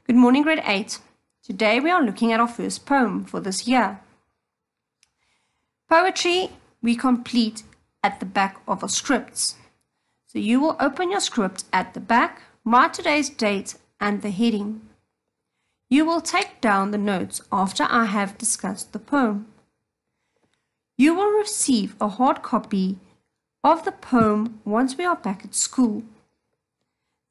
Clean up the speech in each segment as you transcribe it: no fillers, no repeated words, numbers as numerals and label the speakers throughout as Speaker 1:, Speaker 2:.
Speaker 1: Good morning, grade 8. Today we are looking at our first poem for this year. Poetry we complete at the back of our scripts. So you will open your script at the back, write today's date and the heading. You will take down the notes after I have discussed the poem. You will receive a hard copy of the poem once we are back at school.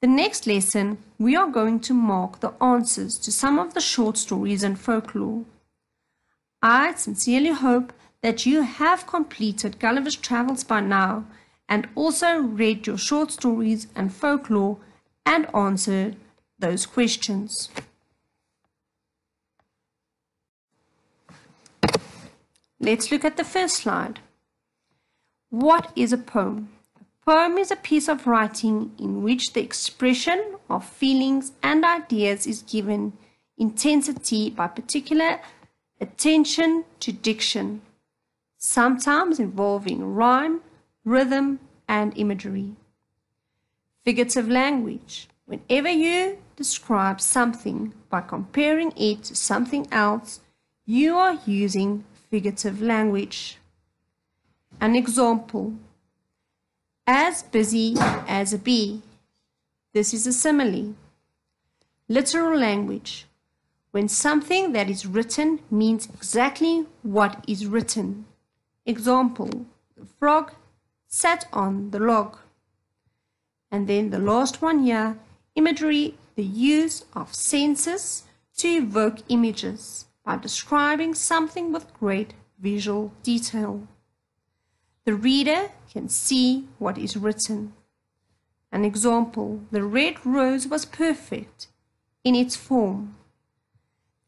Speaker 1: The next lesson, we are going to mark the answers to some of the short stories and folklore. I sincerely hope that you have completed Gulliver's Travels by now and also read your short stories and folklore and answered those questions. Let's look at the first slide. What is a poem? A poem is a piece of writing in which the expression of feelings and ideas is given intensity by particular attention to diction, sometimes involving rhyme, rhythm, and imagery. Figurative language. Whenever you describe something by comparing it to something else, you are using figurative language. An example. As busy as a bee. This is a simile. Literal language. When something that is written means exactly what is written. Example. The frog sat on the log. And then the last one here, imagery, the use of senses to evoke images by describing something with great visual detail. The reader can see what is written. An example, the red rose was perfect in its form.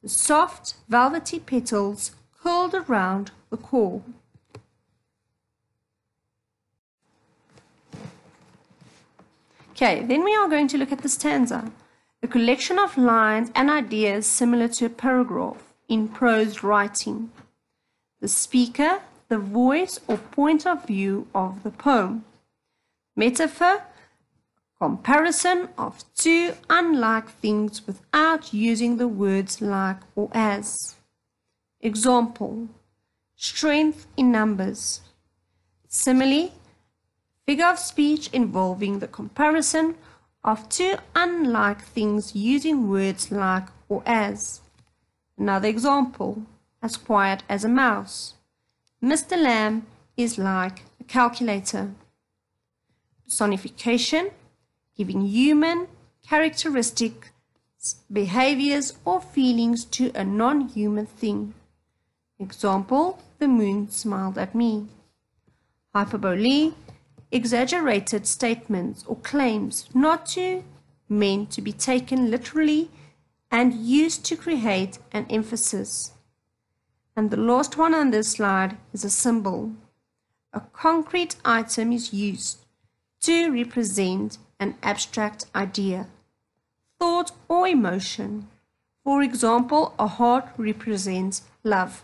Speaker 1: The soft, velvety petals curled around the core. Okay, then we are going to look at the stanza, a collection of lines and ideas similar to a paragraph in prose writing. The speaker, the voice or point of view of the poem. Metaphor, comparison of two unlike things without using the words like or as. Example, strength in numbers. Simile, figure of speech involving the comparison of two unlike things using words like or as. Another example, as quiet as a mouse. Mr. Lamb is like a calculator. Personification, giving human characteristics, behaviors, or feelings to a non-human thing. Example, the moon smiled at me. Hyperbole, exaggerated statements or claims not meant to be taken literally and used to create an emphasis. And the last one on this slide is a symbol. A concrete item is used to represent an abstract idea, thought, or emotion. For example, a heart represents love.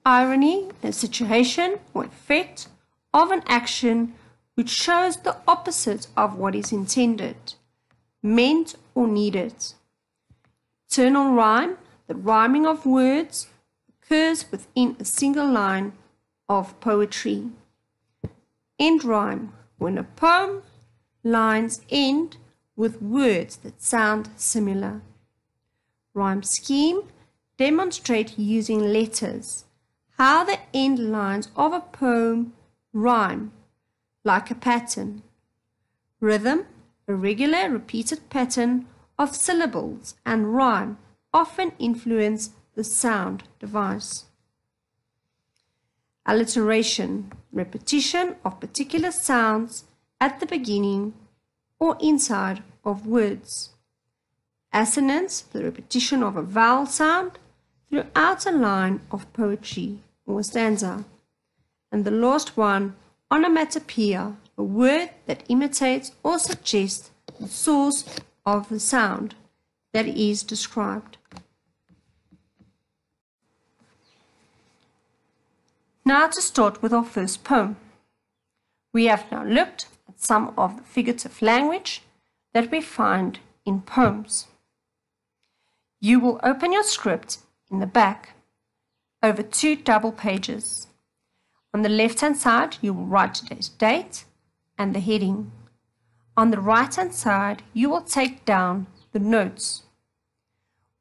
Speaker 1: Irony, a situation or effect of an action which shows the opposite of what is intended, meant, or needed. Eternal rhyme, the rhyming of words, occurs within a single line of poetry. End rhyme, when a poem lines end with words that sound similar. Rhyme scheme, demonstrate using letters how the end lines of a poem rhyme, like a pattern. Rhythm, a regular repeated pattern of syllables and rhyme often influence the sound device. Alliteration, repetition of particular sounds at the beginning or inside of words. Assonance, the repetition of a vowel sound throughout a line of poetry or stanza. And the last one, onomatopoeia, a word that imitates or suggests the source of the sound that is described. Now to start with our first poem. We have now looked at at some of the figurative language that we find in poems. You will open your script in the back over 2 double pages. On the left-hand side, you will write today's date and the heading. On the right-hand side, you will take down the notes.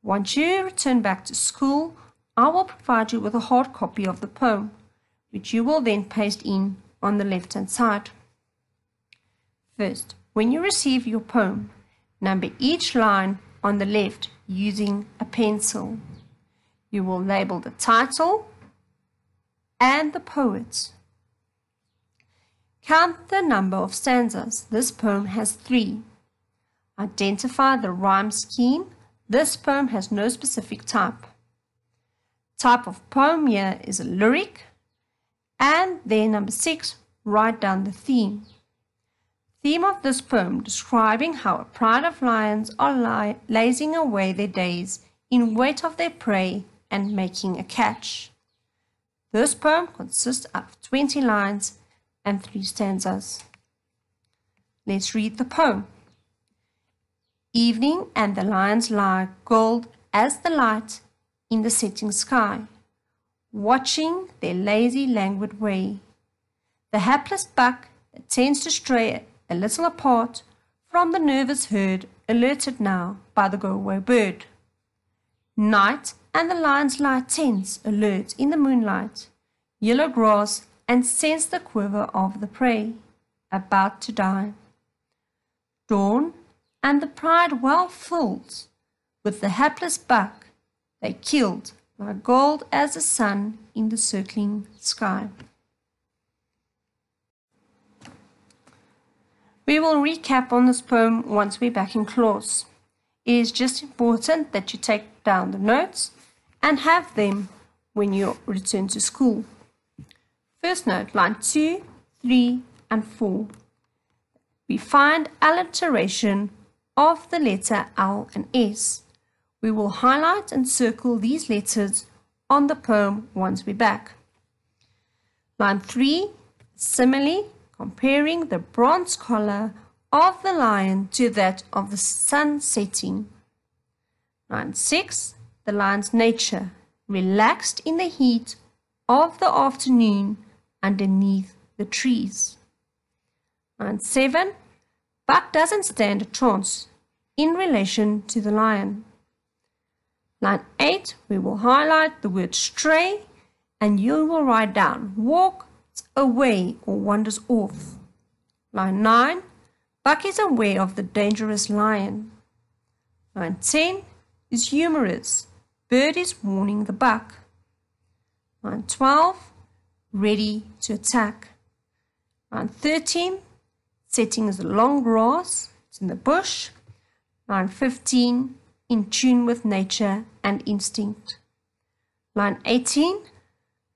Speaker 1: Once you return back to school, I will provide you with a hard copy of the poem, which you will then paste in on the left-hand side. First, when you receive your poem, number each line on the left using a pencil. You will label the title and the poet. Count the number of stanzas. This poem has 3. Identify the rhyme scheme. This poem has no specific type. Type of poem here is a lyric. And then number 6, write down the theme. Theme of this poem describing how a pride of lions are lazing away their days in wait of their prey and making a catch. This poem consists of 20 lines and 3 stanzas. Let's read the poem. Evening and the lions lie gold as the light in the setting sky, watching their lazy languid way. The hapless buck that tends to stray a little apart from the nervous herd, alerted now by the go-away bird. Night and the lions lie tense, alert in the moonlight, yellow grass, and sense the quiver of the prey, about to die. Dawn and the pride well filled with the hapless buck they killed, like gold as the sun in the circling sky. We will recap on this poem once we're back in class. It is just important that you take down the notes and have them when you return to school. First note, line 2, 3, and 4. We find alliteration of the letter L and S. We will highlight and circle these letters on the poem once we're back. Line 3, simile, comparing the bronze collar of the lion to that of the sun setting. Line 6, the lion's nature, relaxed in the heat of the afternoon underneath the trees. Line 7, buck doesn't stand a chance in relation to the lion. Line 8, we will highlight the word stray and you will write down walk away or wanders off. Line 9, buck is aware of the dangerous lion. Line 10 is humorous, bird is warning the buck. Line 12, ready to attack. Line 13, setting is the long grass, it's in the bush. Line 15, in tune with nature and instinct. Line 18,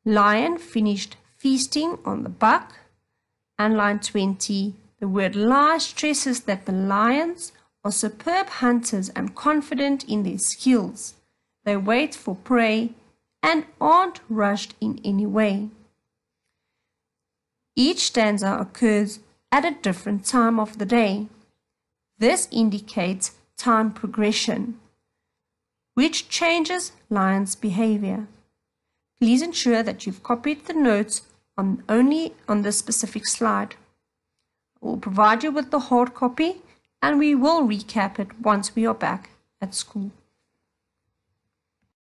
Speaker 1: lion finished feasting on the buck. And line 20, the word lie stresses that the lions are superb hunters and confident in their skills. They wait for prey and aren't rushed in any way. Each stanza occurs at a different time of the day. This indicates time progression, which changes lions' behavior. Please ensure that you've copied the notes only on this specific slide. I will provide you with the hard copy and we will recap it once we are back at school.